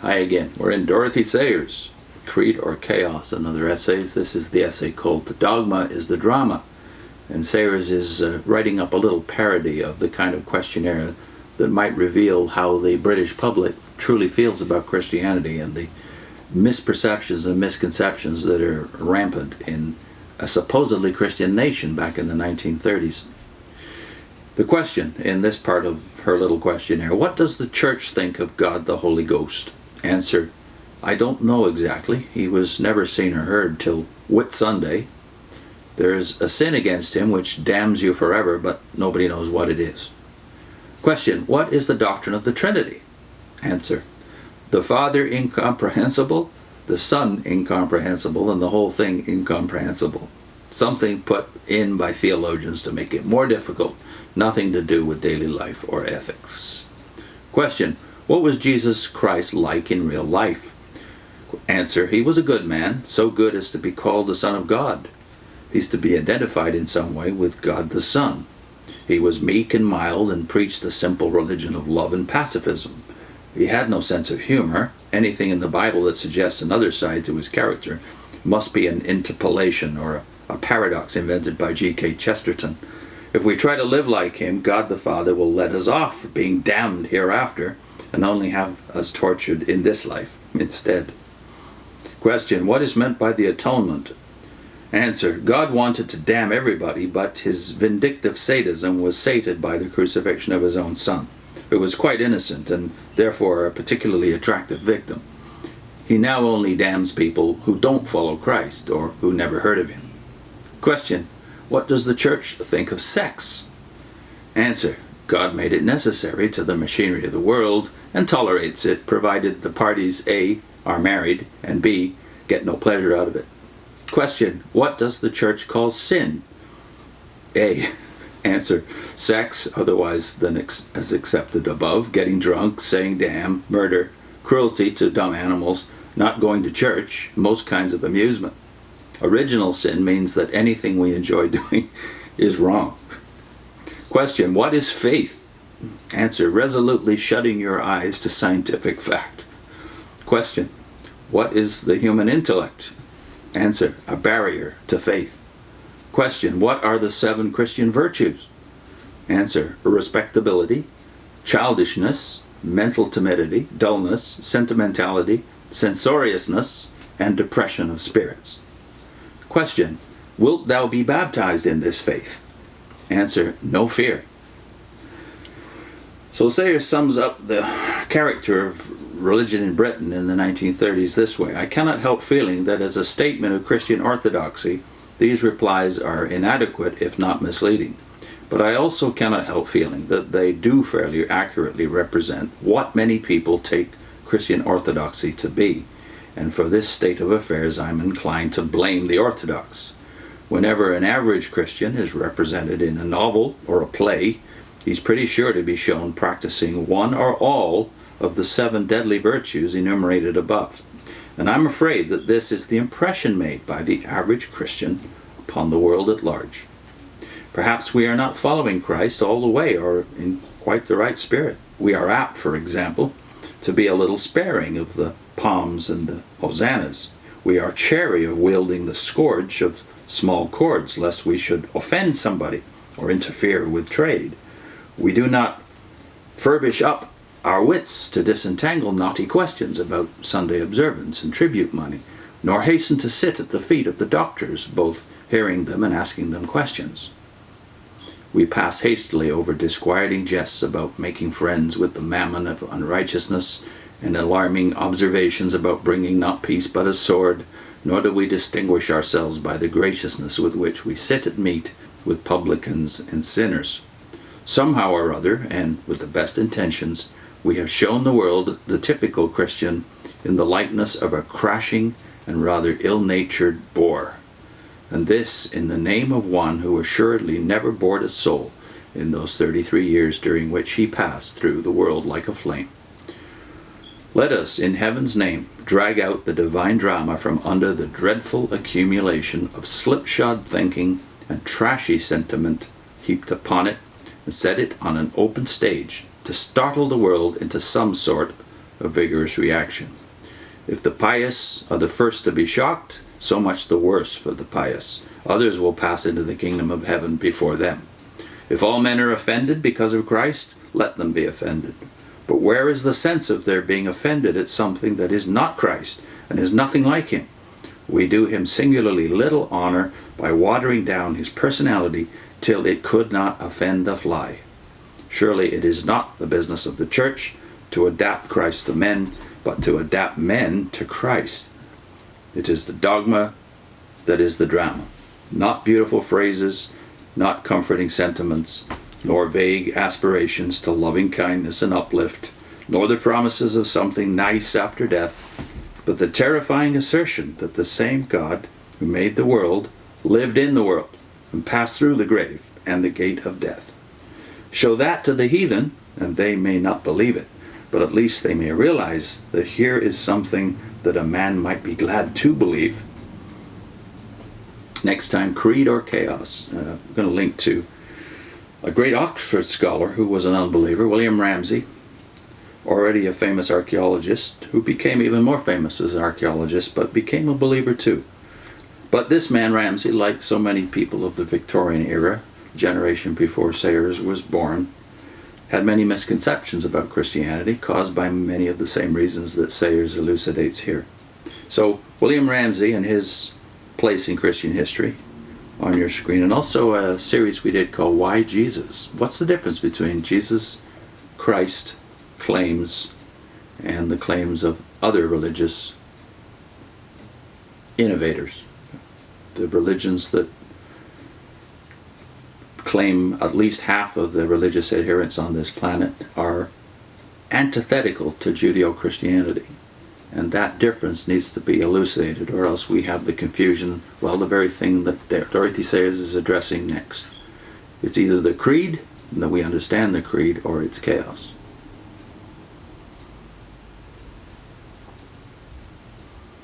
Hi again. We're in Dorothy Sayers, Creed or Chaos, and other essays. This is the essay called The Dogma is the Drama. And Sayers is writing up a little parody of the kind of questionnaire that might reveal how the British public truly feels about Christianity and the misperceptions and misconceptions that are rampant in a supposedly Christian nation back in the 1930s. The question in this part of her little questionnaire: what does the church think of God the Holy Ghost? Answer: I don't know exactly. He was never seen or heard till Whit Sunday. There is a sin against him which damns you forever, but nobody knows what it is. Question: what is the doctrine of the Trinity? Answer: the Father incomprehensible, the Son incomprehensible, and the whole thing incomprehensible. Something put in by theologians to make it more difficult, nothing to do with daily life or ethics. Question: what was Jesus Christ like in real life? Answer: he was a good man, so good as to be called the Son of God. He's to be identified in some way with God the Son. He was meek and mild and preached the simple religion of love and pacifism. He had no sense of humor. Anything in the Bible that suggests another side to his character must be an interpolation or a paradox invented by G.K. Chesterton. If we try to live like him, God the Father will let us off being damned hereafter and only have us tortured in this life instead. Question: what is meant by the atonement? Answer: God wanted to damn everybody, but his vindictive sadism was sated by the crucifixion of his own Son, who was quite innocent and therefore a particularly attractive victim. He now only damns people who don't follow Christ or who never heard of him. Question: what does the church think of sex? Answer: God made it necessary to the machinery of the world and tolerates it, provided the parties A are married and B get no pleasure out of it. Question: what does the church call sin? A. Answer: sex, otherwise than as accepted above, getting drunk, saying damn, murder, cruelty to dumb animals, not going to church, most kinds of amusement. Original sin means that anything we enjoy doing is wrong. Question: what is faith? Answer: resolutely shutting your eyes to scientific fact. Question: what is the human intellect? Answer: a barrier to faith. Question: what are the 7 Christian virtues? Answer: respectability, childishness, mental timidity, dullness, sentimentality, censoriousness, and depression of spirits. Question: wilt thou be baptized in this faith? Answer: no fear. So Sayers sums up the character of religion in Britain in the 1930s this way: I cannot help feeling that as a statement of Christian orthodoxy, these replies are inadequate if not misleading. But I also cannot help feeling that they do fairly accurately represent what many people take Christian orthodoxy to be. And for this state of affairs, I'm inclined to blame the orthodox. Whenever an average Christian is represented in a novel or a play, he's pretty sure to be shown practicing one or all of the 7 deadly virtues enumerated above. And I'm afraid that this is the impression made by the average Christian upon the world at large. Perhaps we are not following Christ all the way or in quite the right spirit. We are apt, for example, to be a little sparing of the palms and the hosannas. We are chary of wielding the scourge of small chords, lest we should offend somebody or interfere with trade. We do not furbish up our wits to disentangle knotty questions about Sunday observance and tribute money, nor hasten to sit at the feet of the doctors, both hearing them and asking them questions. We pass hastily over disquieting jests about making friends with the mammon of unrighteousness and alarming observations about bringing not peace but a sword, nor do we distinguish ourselves by the graciousness with which we sit at meat with publicans and sinners. Somehow or other, and with the best intentions, we have shown the world the typical Christian in the likeness of a crashing and rather ill-natured bore. And this in the name of one who assuredly never bored a soul in those 33 years during which he passed through the world like a flame. Let us, in heaven's name, drag out the divine drama from under the dreadful accumulation of slipshod thinking and trashy sentiment heaped upon it, and set it on an open stage to startle the world into some sort a vigorous reaction. If the pious are the first to be shocked, so much the worse for the pious. Others will pass into the kingdom of heaven before them. If all men are offended because of Christ, let them be offended. But where is the sense of their being offended at something that is not Christ and is nothing like him? We do him singularly little honor by watering down his personality till it could not offend a fly. Surely it is not the business of the church to adapt Christ to men, but to adapt men to Christ. It is the dogma that is the drama, not beautiful phrases, not comforting sentiments, nor vague aspirations to loving kindness and uplift, nor the promises of something nice after death, but the terrifying assertion that the same God who made the world lived in the world and passed through the grave and the gate of death. Show that to the heathen, and they may not believe it, but at least they may realize that here is something that a man might be glad to believe. Next time, creed or chaos. I'm going to link to a great Oxford scholar who was an unbeliever, William Ramsay, already a famous archaeologist, who became even more famous as an archaeologist, but became a believer too. But this man, Ramsay, like so many people of the Victorian era, generation before Sayers was born, had many misconceptions about Christianity, caused by many of the same reasons that Sayers elucidates here. So, William Ramsay and his place in Christian history on your screen, and also a series we did called Why Jesus? What's the difference between Jesus Christ claims and the claims of other religious innovators? The religions that claim at least half of the religious adherents on this planet are antithetical to Judeo-Christianity. And that difference needs to be elucidated, or else we have the confusion, well, the very thing that Dorothy Sayers is addressing next. It's either the creed, and that we understand the creed, or it's chaos.